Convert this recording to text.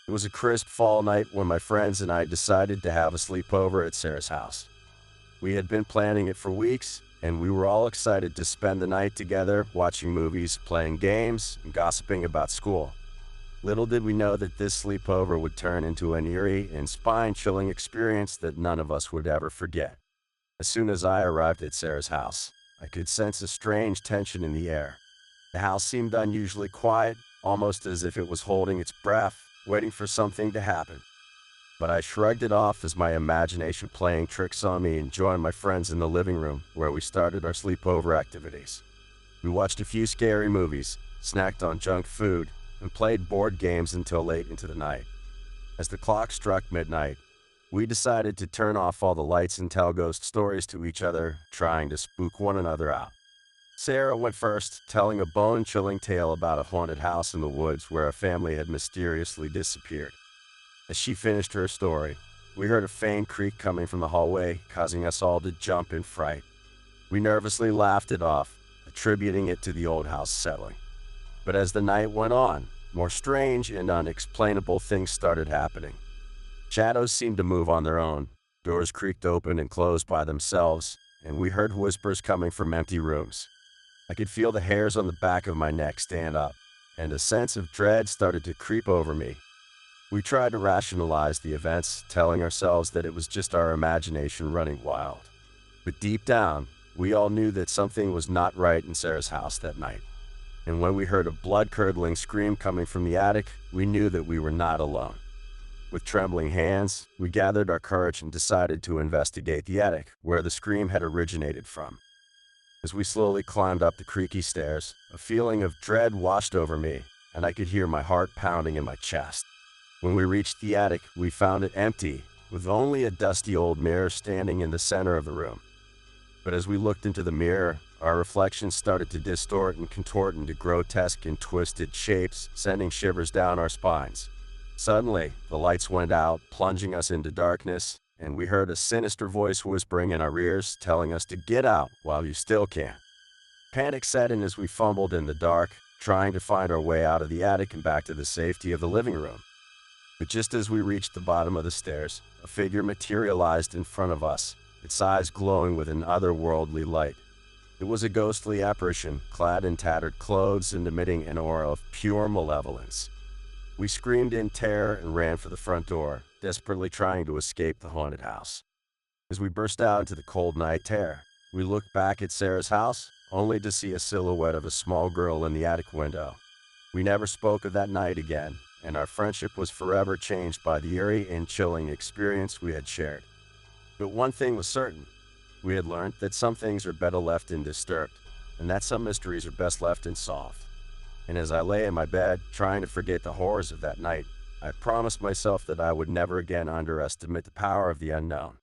It was a crisp fall night when my friends and I decided to have a sleepover at Sarah's house. We had been planning it for weeks, and we were all excited to spend the night together watching movies, playing games, and gossiping about school. Little did we know that this sleepover would turn into an eerie and spine-chilling experience that none of us would ever forget. As soon as I arrived at Sarah's house, I could sense a strange tension in the air. The house seemed unusually quiet, almost as if it was holding its breath, waiting for something to happen. But I shrugged it off as my imagination playing tricks on me and joined my friends in the living room where we started our sleepover activities. We watched a few scary movies, snacked on junk food, and played board games until late into the night. As the clock struck midnight, we decided to turn off all the lights and tell ghost stories to each other, trying to spook one another out. Sarah went first, telling a bone-chilling tale about a haunted house in the woods where a family had mysteriously disappeared. As she finished her story, we heard a faint creak coming from the hallway, causing us all to jump in fright. We nervously laughed it off, attributing it to the old house settling. But as the night went on, more strange and unexplainable things started happening. Shadows seemed to move on their own, doors creaked open and closed by themselves, and we heard whispers coming from empty rooms. I could feel the hairs on the back of my neck stand up, and a sense of dread started to creep over me. We tried to rationalize the events, telling ourselves that it was just our imagination running wild. But deep down, we all knew that something was not right in Sarah's house that night. And when we heard a blood-curdling scream coming from the attic, we knew that we were not alone. With trembling hands, we gathered our courage and decided to investigate the attic, where the scream had originated from. As we slowly climbed up the creaky stairs, a feeling of dread washed over me, and I could hear my heart pounding in my chest. When we reached the attic, we found it empty, with only a dusty old mirror standing in the center of the room. But as we looked into the mirror, our reflections started to distort and contort into grotesque and twisted shapes, sending shivers down our spines. Suddenly, the lights went out, plunging us into darkness, and we heard a sinister voice whispering in our ears, telling us to get out while you still can. Panic set in as we fumbled in the dark, trying to find our way out of the attic and back to the safety of the living room. But just as we reached the bottom of the stairs, a figure materialized in front of us, its eyes glowing with an otherworldly light. It was a ghostly apparition, clad in tattered clothes and emitting an aura of pure malevolence. We screamed in terror and ran for the front door, desperately trying to escape the haunted house. As we burst out into the cold night air, we looked back at Sarah's house, only to see a silhouette of a small girl in the attic window. We never spoke of that night again, and our friendship was forever changed by the eerie and chilling experience we had shared. But one thing was certain. We had learned that some things are better left undisturbed, and that some mysteries are best left unsolved. And as I lay in my bed, trying to forget the horrors of that night, I promised myself that I would never again underestimate the power of the unknown.